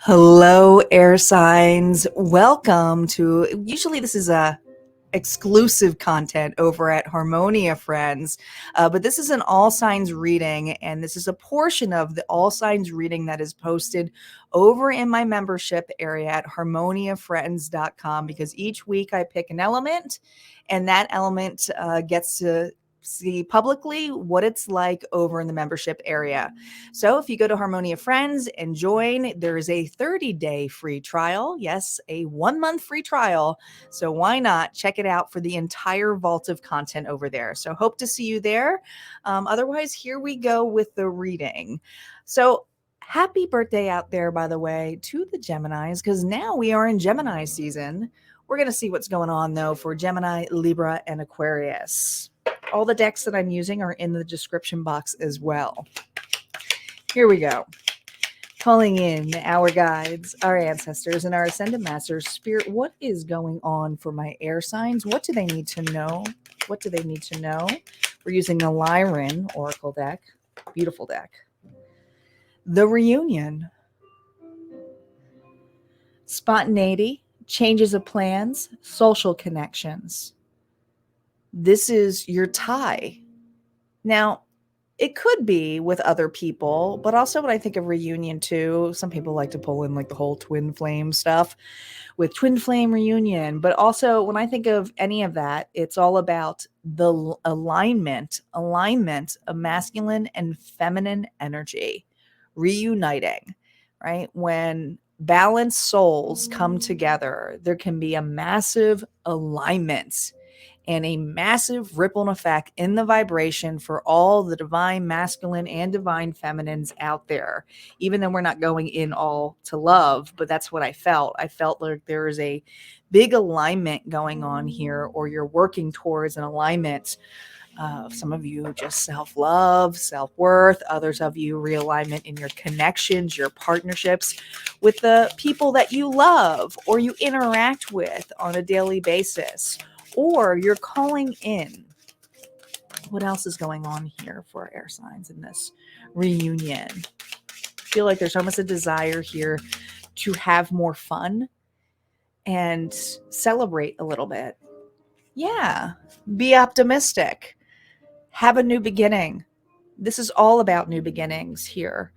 Hello, air signs. Welcome to, usually this is a exclusive content over at Harmonia, friends. But this is an all signs reading, and this is a portion of the all signs reading that is posted over in my membership area at harmoniafriends.com, because each week I pick an element, and that element gets to see publicly what it's like over in the membership area. So if you go to Harmonia Friends and join, there is a 30-day free trial. Yes, a 1-month free trial. So why not check it out for the entire vault of content over there? So hope to see you there. Otherwise, here we go with the reading. So happy birthday out there, by the way, to the Geminis, because now we are in Gemini season. We're going to see what's going on, though, for Gemini, Libra, and Aquarius. All the decks that I'm using are in the description box as well. Here we go. Calling in our guides, our ancestors, and our ascended masters. Spirit, what is going on for my air signs? What do they need to know? What do they need to know? We're using the Lyran Oracle deck. Beautiful deck. The reunion. Spontaneity, changes of plans, social connections. This is your tie. Now, it could be with other people, but also when I think of reunion too, some people like to pull in like the whole twin flame stuff with twin flame reunion. But also when I think of any of that, it's all about the alignment of masculine and feminine energy reuniting, right? When balanced souls come together, there can be a massive alignment and a massive ripple effect in the vibration for all the divine masculine and divine feminines out there. Even though we're not going in all to love, but that's what I felt. I felt like there is a big alignment going on here, or you're working towards an alignment. Some of you just self-love, self-worth. Others of you realignment in your connections, your partnerships with the people that you love or you interact with on a daily basis. Or you're calling in. What else is going on here for air signs in this reunion? I feel like there's almost a desire here to have more fun and celebrate a little bit. Yeah, be optimistic. Have a new beginning. This is all about new beginnings here.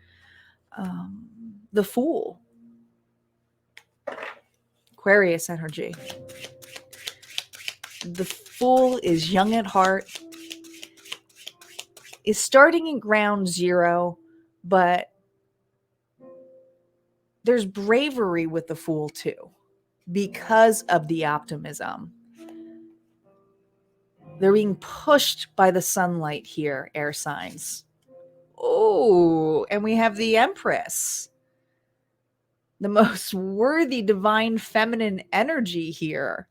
The Fool. Aquarius energy. The Fool is young at heart, is starting in ground zero, but there's bravery with the Fool too, because of the optimism. They're being pushed by the sunlight here, air signs. Oh, and we have the Empress, the most worthy divine feminine energy here.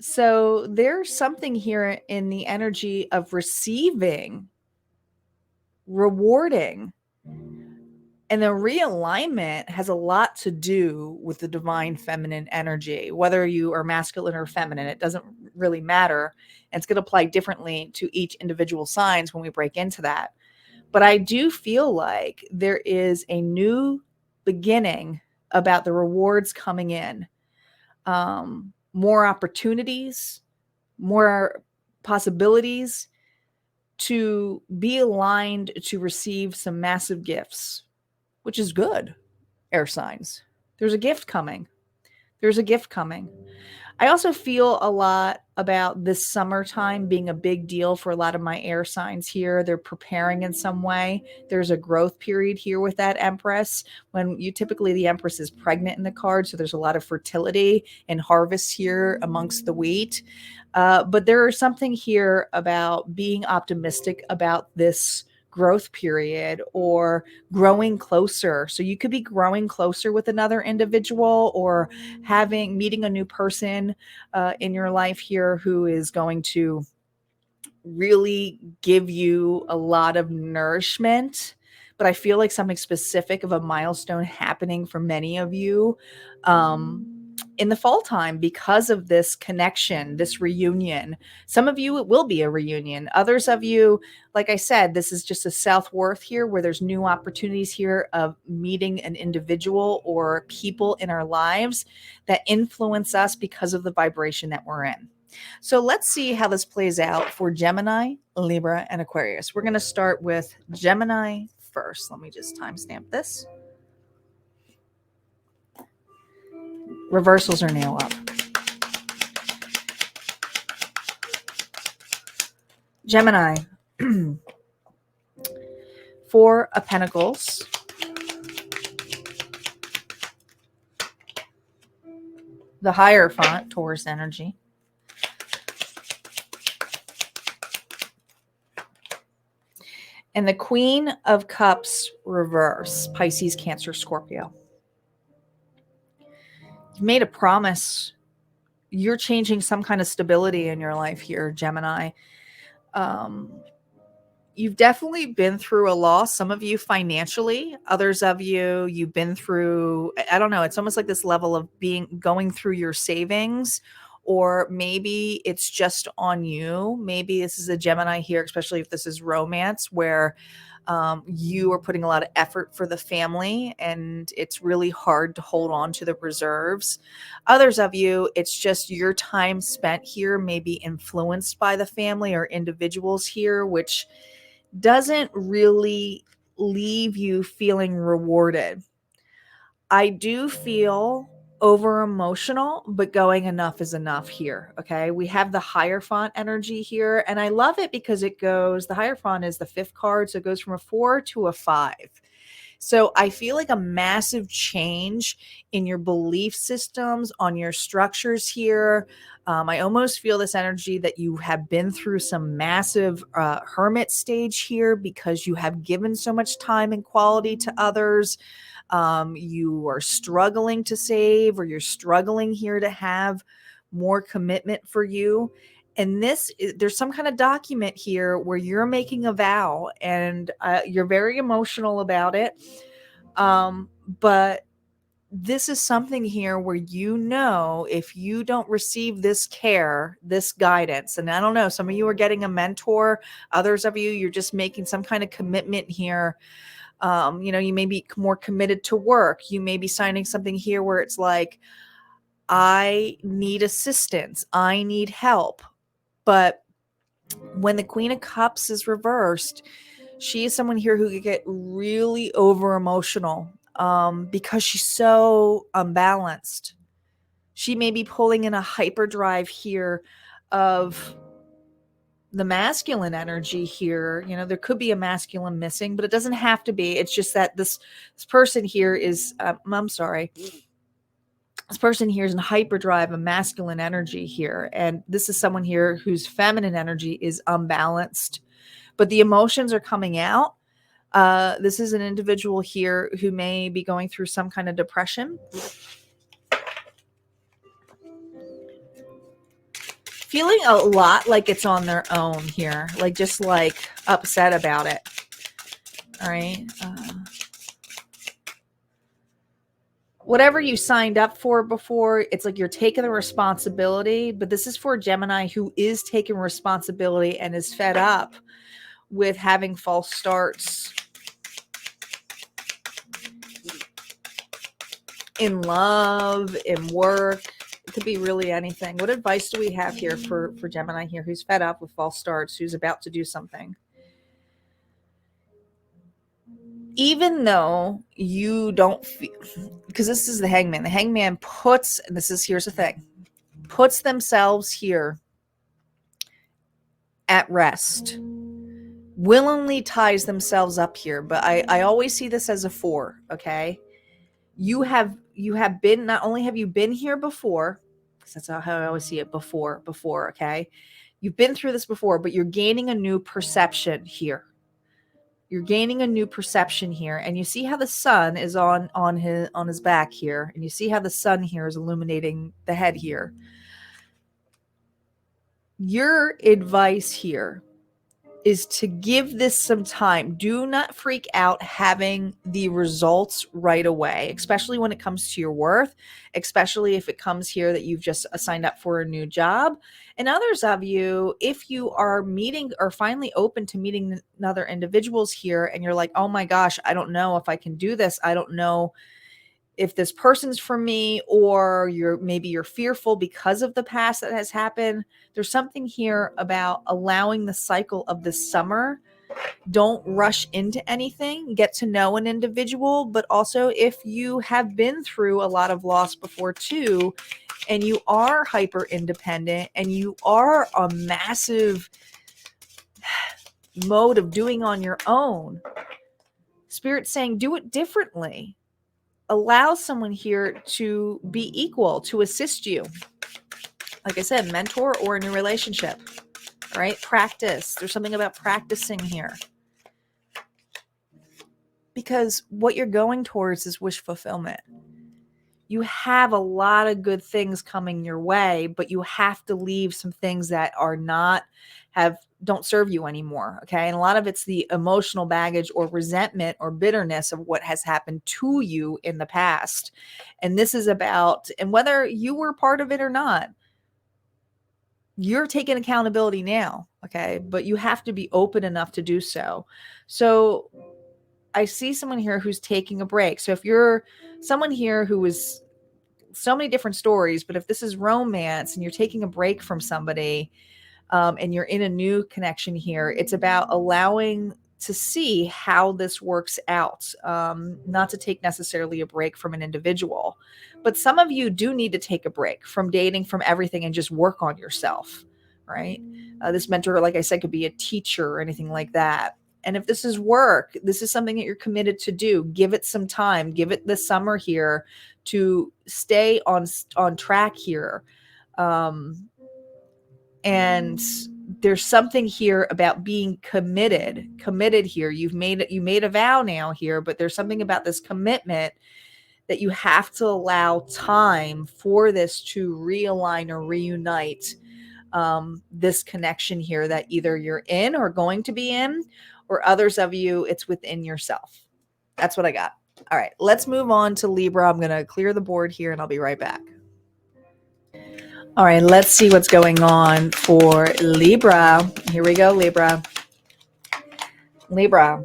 So there's something here in the energy of receiving, rewarding, and the realignment has a lot to do with the divine feminine energy. Whether you are masculine or feminine, it doesn't really matter. And it's going to apply differently to each individual signs when we break into that. But I do feel like there is a new beginning about the rewards coming in. More opportunities, more possibilities to be aligned to receive some massive gifts, which is good, air signs. There's a gift coming. There's a gift coming. I also feel a lot about this summertime being a big deal for a lot of my air signs here. They're preparing in some way. There's a growth period here with that Empress. When you typically, the Empress is pregnant in the card, so there's a lot of fertility and harvest here amongst the wheat. But there is something here about being optimistic about this growth period or growing closer. So you could be growing closer with another individual or meeting a new person in your life here who is going to really give you a lot of nourishment, but I feel like something specific of a milestone happening for many of you in the fall time because of this connection, this reunion. Some of you, it will be a reunion. Others of you, like I said, this is just a self-worth here where there's new opportunities here of meeting an individual or people in our lives that influence us because of the vibration that we're in. So let's see how this plays out for Gemini, Libra, and Aquarius. We're going to start with Gemini first. Let me just timestamp this. Reversals are now up. Gemini, Four of Pentacles, the Hierophant, Taurus energy, and the Queen of Cups reverse, Pisces, Cancer, Scorpio. You've made a promise. You're changing some kind of stability in your life here, Gemini. You've definitely been through a loss. Some of you financially, others of you, you've been through, I don't know, it's almost like this level of going through your savings, or maybe it's just on you. Maybe this is a Gemini here, especially if this is romance, where you are putting a lot of effort for the family and it's really hard to hold on to the reserves. Others of you, it's just your time spent here may be influenced by the family or individuals here, which doesn't really leave you feeling rewarded. I do feel over emotional, but going enough is enough here. Okay. We have the Hierophant energy here, and I love it because it goes, the Hierophant is the fifth card. So it goes from a 4 to a 5. So I feel like a massive change in your belief systems, on your structures here. I almost feel this energy that you have been through some massive hermit stage here because you have given so much time and quality to others. You are struggling to save, or you're struggling here to have more commitment for you. And there's some kind of document here where you're making a vow and you're very emotional about it. But this is something here where, if you don't receive this care, this guidance, and I don't know, some of you are getting a mentor, others of you, you're just making some kind of commitment here. You may be more committed to work. You may be signing something here where it's like, I need assistance. I need help. But when the Queen of Cups is reversed, she is someone here who could get really over emotional because she's so unbalanced. She may be pulling in a hyperdrive here of the masculine energy here. There could be a masculine missing, but it doesn't have to be. It's just that this person here is, I'm sorry. This person here is in hyperdrive, a masculine energy here. And this is someone here whose feminine energy is unbalanced, but the emotions are coming out. This is an individual here who may be going through some kind of depression. Feeling a lot like it's on their own here, like just like upset about it. All right. Whatever you signed up for before, it's like you're taking the responsibility, but this is for Gemini who is taking responsibility and is fed up with having false starts in love, in work. It could be really anything. What advice do we have here for Gemini here who's fed up with false starts, who's about to do something? Even though you don't feel, because this is the Hangman. The Hangman here's the thing, puts themselves here at rest, willingly ties themselves up here. But I always see this as a 4, okay? You have been, not only have you been here before, because that's how I always see it, before, okay? You've been through this before, but you're gaining a new perception here. You're gaining a new perception here, and you see how the sun is on his back here, and you see how the sun here is illuminating the head here. Your advice here is to give this some time. Do not freak out having the results right away, especially when it comes to your worth, especially if it comes here that you've just signed up for a new job. And others of you, if you are meeting or finally open to meeting other individuals here and you're like, oh my gosh, I don't know if I can do this. I don't know if this person's for me, or you're fearful because of the past that has happened. There's something here about allowing the cycle of the summer. Don't rush into anything. Get to know an individual, but also if you have been through a lot of loss before too, and you are hyper independent and you are a massive mode of doing on your own, Spirit's saying do it differently. Allow someone here to be equal, to assist you. Like I said, mentor or in a relationship, right? Practice. There's something about practicing here. Because what you're going towards is wish fulfillment. You have a lot of good things coming your way, but you have to leave some things that don't serve you anymore. Okay. And a lot of it's the emotional baggage or resentment or bitterness of what has happened to you in the past. And this is about, and whether you were part of it or not, you're taking accountability now. Okay. But you have to be open enough to do so. So I see someone here who's taking a break. So if you're someone here who is so many different stories, but if this is romance and you're taking a break from somebody, and you're in a new connection here, it's about allowing to see how this works out, not to take necessarily a break from an individual. But some of you do need to take a break from dating, from everything, and just work on yourself, right? This mentor, like I said, could be a teacher or anything like that. And if this is work, this is something that you're committed to do. Give it some time. Give it the summer here to stay on track here. And there's something here about being committed here. You made a vow now here, but there's something about this commitment that you have to allow time for this to realign or reunite, this connection here that either you're in or going to be in, or others of you, it's within yourself. That's what I got. All right, let's move on to Libra. I'm going to clear the board here and I'll be right back. All right, let's see what's going on for Libra. Here we go, Libra. Libra.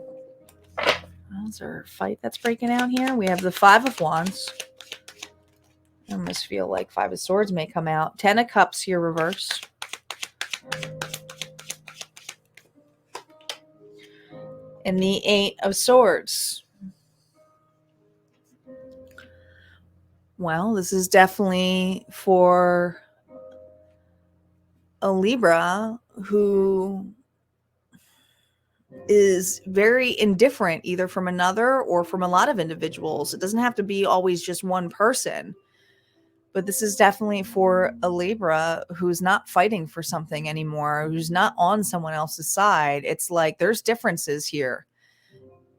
Is there a fight that's breaking out here? We have the Five of Wands. I almost feel like Five of Swords may come out. 10 of Cups here reversed. And the 8 of Swords. Well, this is definitely for a Libra who is very indifferent, either from another or from a lot of individuals. It doesn't have to be always just one person, but this is definitely for a Libra who's not fighting for something anymore, who's not on someone else's side. It's like there's differences here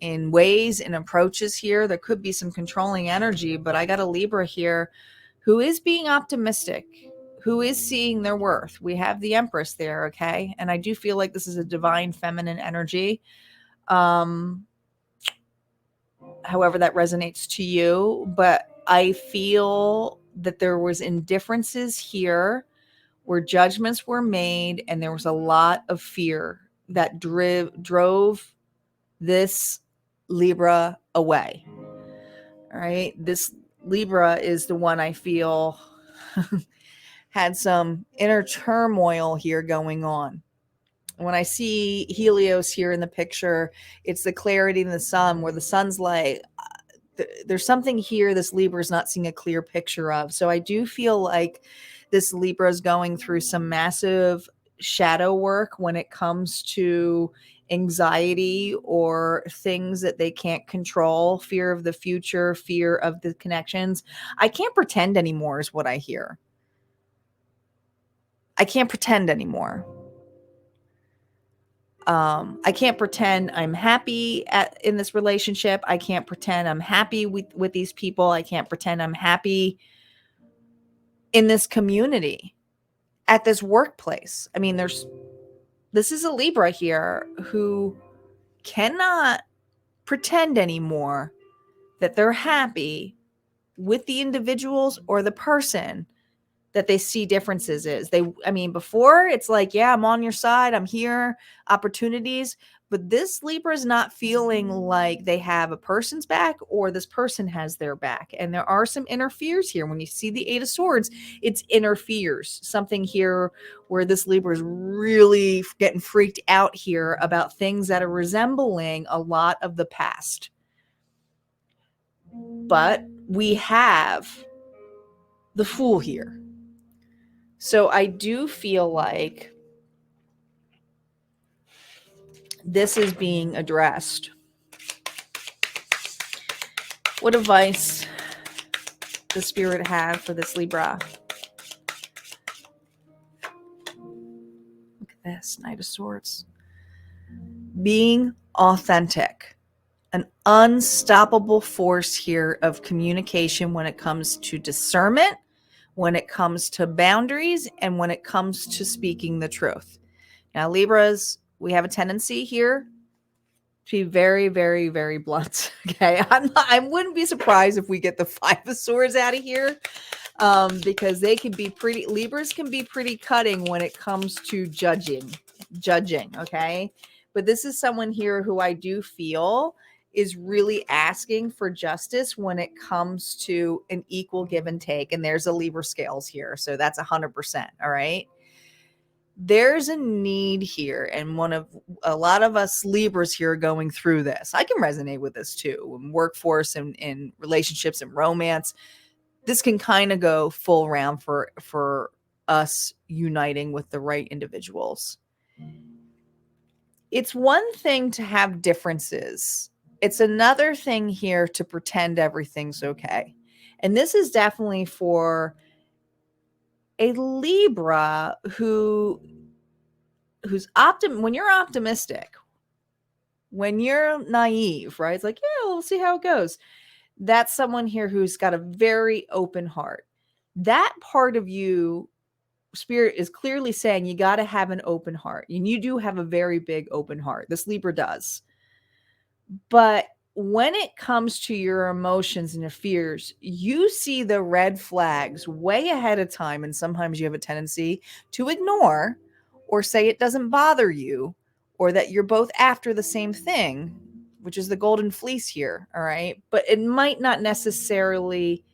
in ways and approaches here. There could be some controlling energy, but I got a Libra here who is being optimistic, who is seeing their worth. We have the Empress there, okay? And I do feel like this is a divine feminine energy. However that resonates to you, but I feel that there was indifferences here where judgments were made and there was a lot of fear that drove this Libra away. All right? This Libra is the one I feel had some inner turmoil here going on. When I see Helios here in the picture, it's the clarity in the sun, where the sun's like, there's something here this Libra is not seeing a clear picture of. So I do feel like this Libra is going through some massive shadow work when it comes to anxiety or things that they can't control, fear of the future, fear of the connections. I can't pretend anymore is what I hear. I can't pretend anymore. I can't pretend I'm happy in this relationship. I can't pretend I'm happy with these people. I can't pretend I'm happy in this community, at this workplace. I mean, there's This is a Libra here who cannot pretend anymore that they're happy with the individuals or the person that they see differences is. Before it's like, yeah, I'm on your side, I'm here, opportunities. But this Libra is not feeling like they have a person's back or this person has their back. And there are some interferes here. When you see the Eight of Swords, it's interferes. Something here where this Libra is really getting freaked out here about things that are resembling a lot of the past. But we have the Fool here. So I do feel like this is being addressed. What advice does Spirit have for this Libra? Look at this, Knight of Swords. Being authentic. An unstoppable force here of communication when it comes to discernment, when it comes to boundaries, and when it comes to speaking the truth. Now, Libras, we have a tendency here to be very, very, very blunt. Okay. I wouldn't be surprised if we get the Five of Swords out of here, because Libras can be pretty cutting when it comes to judging. Okay. But this is someone here who I do feel is really asking for justice when it comes to an equal give and take. And there's a Libra scales here. So that's 100%. All right. There's a need here, and a lot of us Libras here are going through this. I can resonate with this too. In workforce and in relationships and romance, this can kind of go full round for us uniting with the right individuals. It's one thing to have differences. It's another thing here to pretend everything's okay. And this is definitely for a Libra who's when you're optimistic, when you're naive, right? It's like, yeah, we'll see how it goes. That's someone here who's got a very open heart. That part of you, Spirit is clearly saying you got to have an open heart. And you do have a very big open heart. This Libra does. But when it comes to your emotions and your fears, you see the red flags way ahead of time. And sometimes you have a tendency to ignore or say it doesn't bother you, or that you're both after the same thing, which is the golden fleece here. All right. But it might not necessarily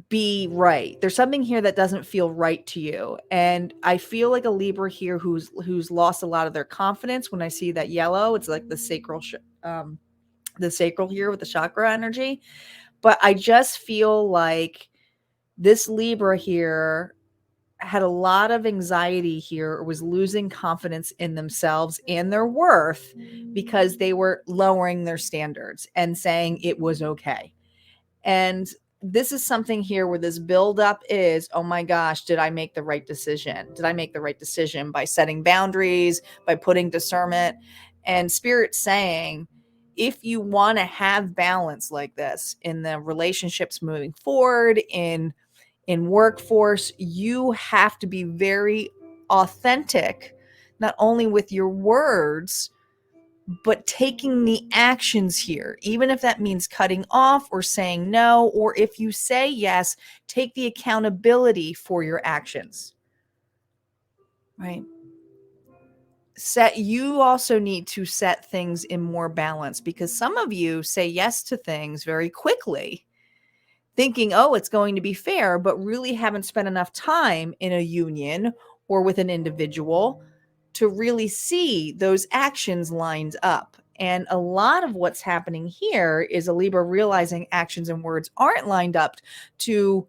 be right. There's something here that doesn't feel right to you. And I feel like a Libra here who's lost a lot of their confidence. When I see that yellow, it's like the sacral here with the chakra energy. But I just feel like this Libra here had a lot of anxiety here, or was losing confidence in themselves and their worth because they were lowering their standards and saying it was okay. And this is something here where this buildup is, oh my gosh, did I make the right decision? Did I make the right decision by setting boundaries, by putting discernment? And Spirit saying, if you want to have balance like this in the relationships moving forward, in workforce, you have to be very authentic, not only with your words, but taking the actions here, even if that means cutting off or saying no, or if you say yes, take the accountability for your actions, right? You also need to set things in more balance, because some of you say yes to things very quickly, thinking, oh, it's going to be fair, but really haven't spent enough time in a union or with an individual to really see those actions lined up. And a lot of what's happening here is a Libra realizing actions and words aren't lined up to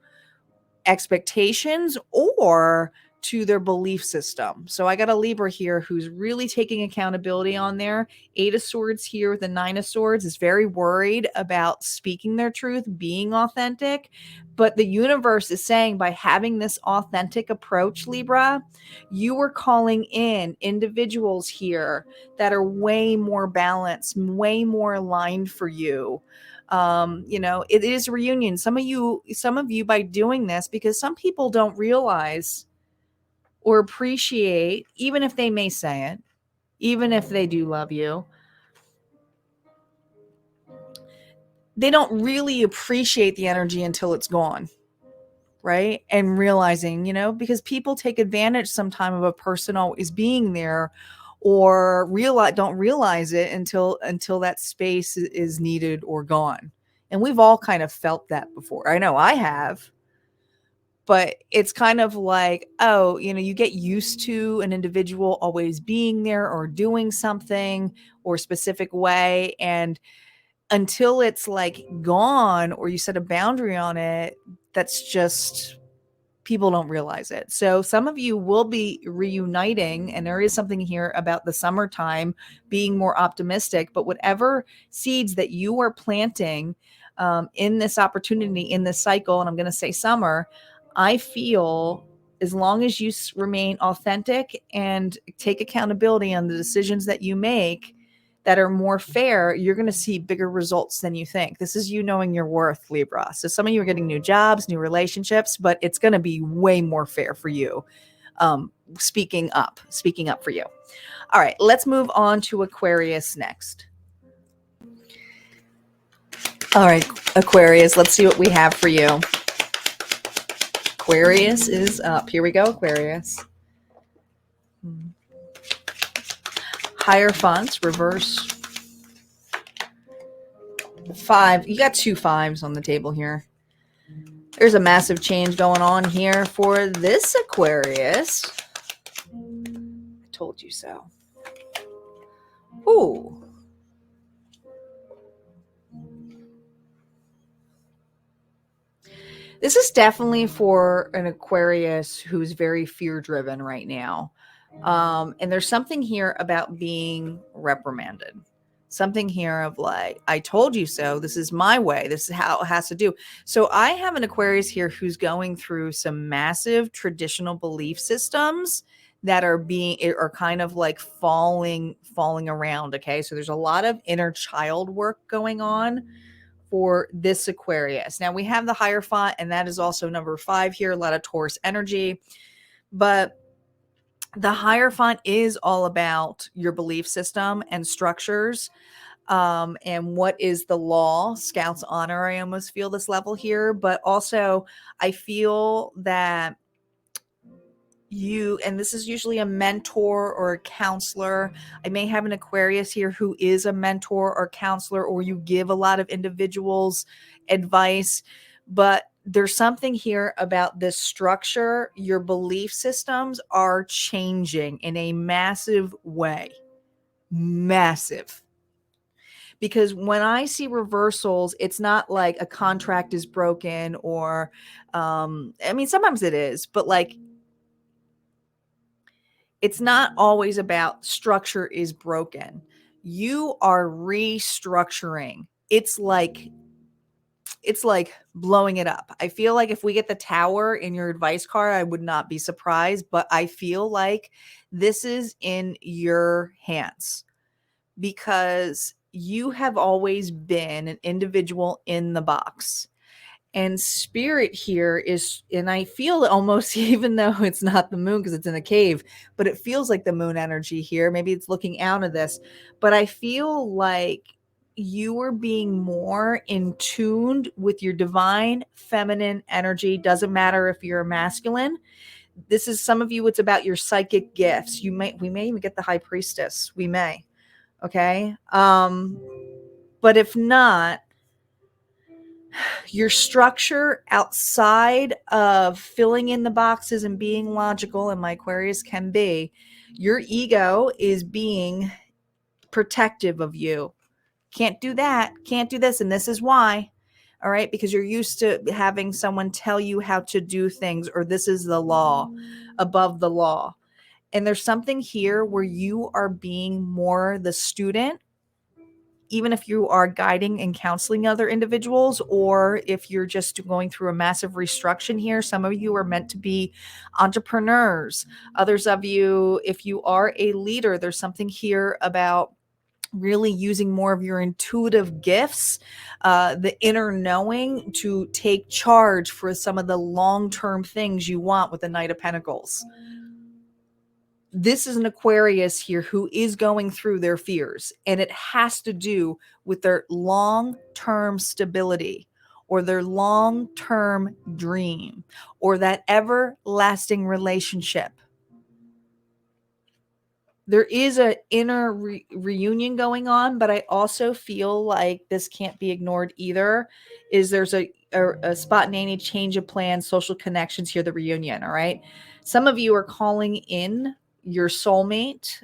expectations or to their belief system. So I got a Libra here who's really taking accountability on there. Eight of Swords here with the Nine of Swords is very worried about speaking their truth, being authentic. But the universe is saying, by having this authentic approach, Libra, you are calling in individuals here that are way more balanced, way more aligned for you. It is reunion. Some of you by doing this, because some people don't realize or appreciate, even if they may say it, even if they do love you, they don't really appreciate the energy until it's gone, right? And realizing, because people take advantage sometime of a person always being there, or don't realize it until that space is needed or gone. And we've all kind of felt that before. I know I have. But it's kind of like, oh, you get used to an individual always being there or doing something or a specific way. And until it's like gone or you set a boundary on it, that's just, people don't realize it. So some of you will be reuniting, and there is something here about the summertime being more optimistic, but whatever seeds that you are planting in this opportunity, in this cycle, and I'm going to say summer, I feel as long as you remain authentic and take accountability on the decisions that you make that are more fair, you're going to see bigger results than you think. This is you knowing your worth, Libra. So some of you are getting new jobs, new relationships, but it's going to be way more fair for you. Speaking up for you. All right, let's move on to Aquarius next. All right, Aquarius, let's see what we have for you. Aquarius is up. Here we go, Aquarius. Hierophant, reverse. 5. You got 2 5s on the table here. There's a massive change going on here for this Aquarius. I told you so. Ooh. This is definitely for an Aquarius who's very fear-driven right now. And there's something here about being reprimanded. Something here of like, I told you so. This is my way. This is how it has to do. So I have an Aquarius here who's going through some massive traditional belief systems that are kind of like falling around. Okay. So there's a lot of inner child work going on for this Aquarius. Now we have the Hierophant, and that is also number 5 here, a lot of Taurus energy. But the Hierophant is all about your belief system and structures, and what is the law, Scouts honor. I almost feel this level here, but also I feel that and this is usually a mentor or a counselor. I may have an Aquarius here who is a mentor or counselor, or you give a lot of individuals advice, but there's something here about this structure. Your belief systems are changing in a massive way. Massive. Because when I see reversals, it's not like a contract is broken or, sometimes it is, but like, it's not always about structure is broken. You are restructuring. It's like blowing it up. I feel like if we get the tower in your advice card, I would not be surprised, but I feel like this is in your hands because you have always been an individual in the box. And spirit here is, and I feel almost, even though it's not the moon because it's in a cave, but it feels like the moon energy here. Maybe it's looking out of this, but I feel like you are being more in tuned with your divine feminine energy. Doesn't matter if you're a masculine. This is some of you, it's about your psychic gifts. We may even get the high priestess. We may. Okay. But if not, your structure outside of filling in the boxes and being logical, and my Aquarius can be, your ego is being protective of you. Can't do that. Can't do this. And this is why. All right. Because you're used to having someone tell you how to do things, or this is the law above the law. And there's something here where you are being more the student, even if you are guiding and counseling other individuals, or if you're just going through a massive restructuring here. Some of you are meant to be entrepreneurs. Others of you, if you are a leader, there's something here about really using more of your intuitive gifts, the inner knowing to take charge for some of the long-term things you want with the Knight of Pentacles. this is an Aquarius here who is going through their fears, and it has to do with their long-term stability or their long-term dream or that everlasting relationship. There is an inner reunion going on, but I also feel like this can't be ignored either. There's a spontaneity, change of plans, social connections here, the reunion. All right. Some of you are calling in your soulmate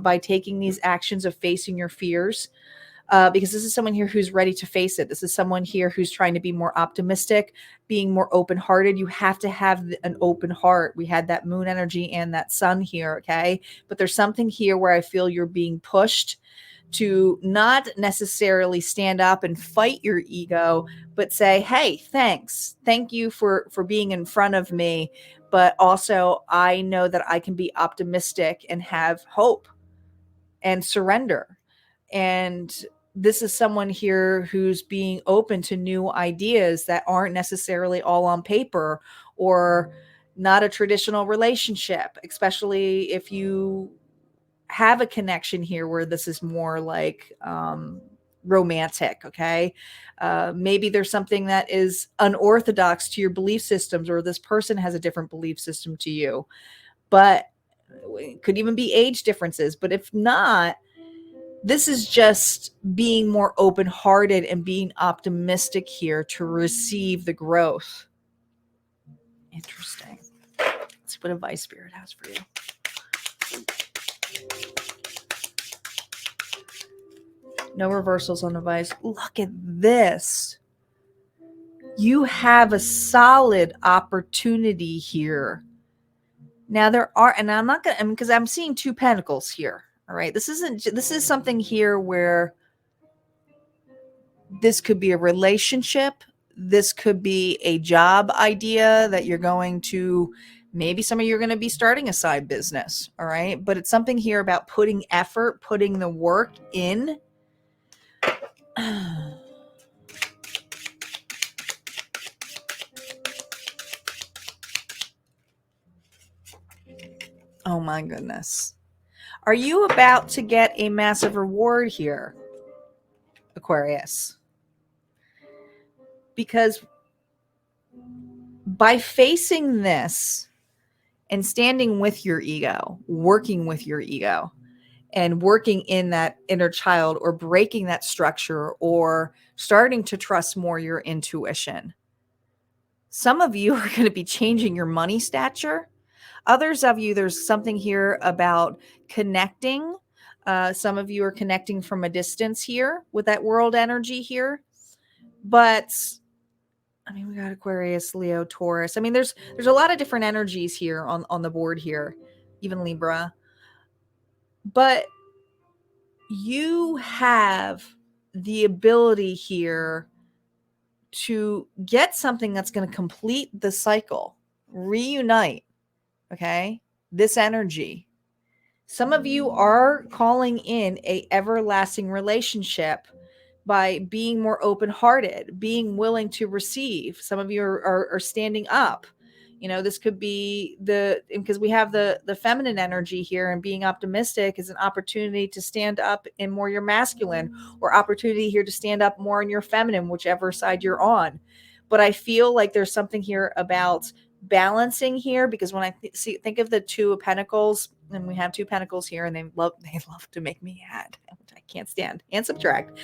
by taking these actions of facing your fears. Because this is someone here who's ready to face it. This is someone here who's trying to be more optimistic, being more open-hearted. You have to have an open heart. We had that moon energy and that sun here, okay? But there's something here where I feel you're being pushed to not necessarily stand up and fight your ego, but say, hey, thanks. Thank you for being in front of me. But also, I know that I can be optimistic and have hope and surrender. And this is someone here who's being open to new ideas that aren't necessarily all on paper or not a traditional relationship, especially if you have a connection here where this is more like romantic. Okay. Maybe there's something that is unorthodox to your belief systems, or this person has a different belief system to you, but it could even be age differences. But if not, this is just being more open-hearted and being optimistic here to receive the growth. Interesting. Let's see what advice Spirit has for you. No reversals on advice. Look at this. You have a solid opportunity here. Now there are, and I'm not going to, because I'm seeing 2 pentacles here. All right. This is something here where this could be a relationship. This could be a job idea that you're going to, maybe some of you are going to be starting a side business. All right. But it's something here about putting effort, putting the work in. Oh my goodness. Are you about to get a massive reward here, Aquarius? Because by facing this and standing with your ego, working with your ego, and working in that inner child, or breaking that structure, or starting to trust more your intuition, some of you are going to be changing your money stature. Others of you, there's something here about connecting. Some of you are connecting from a distance here with that world energy here. But I mean, we got Aquarius, Leo, Taurus. I mean, there's a lot of different energies here on the board here, even Libra. But you have the ability here to get something that's going to complete the cycle, reunite, okay, this energy. Some of you are calling in a everlasting relationship by being more open-hearted, being willing to receive. Some of you are standing up. You know, this could be because we have the feminine energy here, and being optimistic is an opportunity to stand up in more your masculine, or opportunity here to stand up more in your feminine, whichever side you're on. But I feel like there's something here about balancing here, because when I think of the 2 of Pentacles, and we have 2 Pentacles here, and they love to make me add, which I can't stand, and subtract.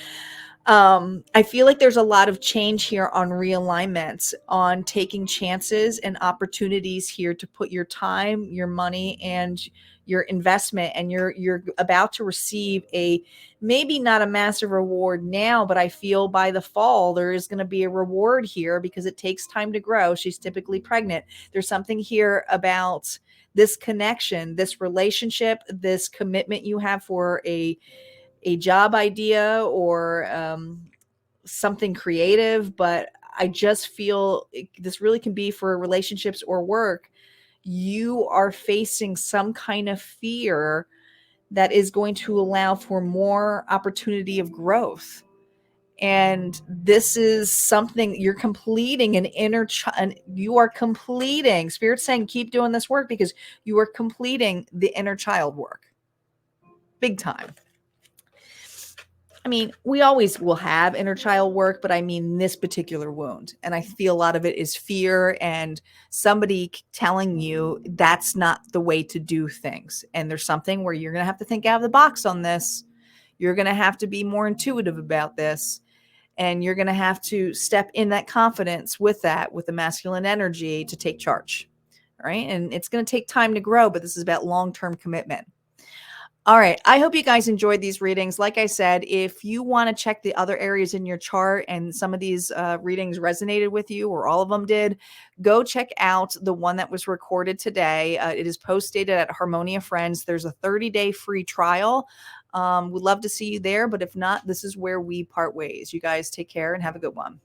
I feel like there's a lot of change here on realignment, on taking chances and opportunities here to put your time, your money, and your investment, and you're about to receive a, maybe not a massive reward now, but I feel by the fall there is going to be a reward here, because it takes time to grow. She's typically pregnant. There's something here about this connection, this relationship, this commitment you have for a job idea, or something creative. But I just feel this really can be for relationships or work. You are facing some kind of fear that is going to allow for more opportunity of growth. And this is something you're completing an inner child. You are completing, Spirit's saying, keep doing this work because you are completing the inner child work. Big time. I mean, we always will have inner child work, but I mean this particular wound. And I feel a lot of it is fear and somebody telling you that's not the way to do things. And there's something where you're going to have to think out of the box on this. You're going to have to be more intuitive about this. And you're going to have to step in that confidence with the masculine energy to take charge. All right. And it's going to take time to grow, but this is about long-term commitment. All right. I hope you guys enjoyed these readings. Like I said, if you want to check the other areas in your chart and some of these readings resonated with you or all of them did, go check out the one that was recorded today. It is posted at Harmonia Friends. There's a 30-day free trial. We'd love to see you there. But if not, this is where we part ways. You guys take care and have a good one.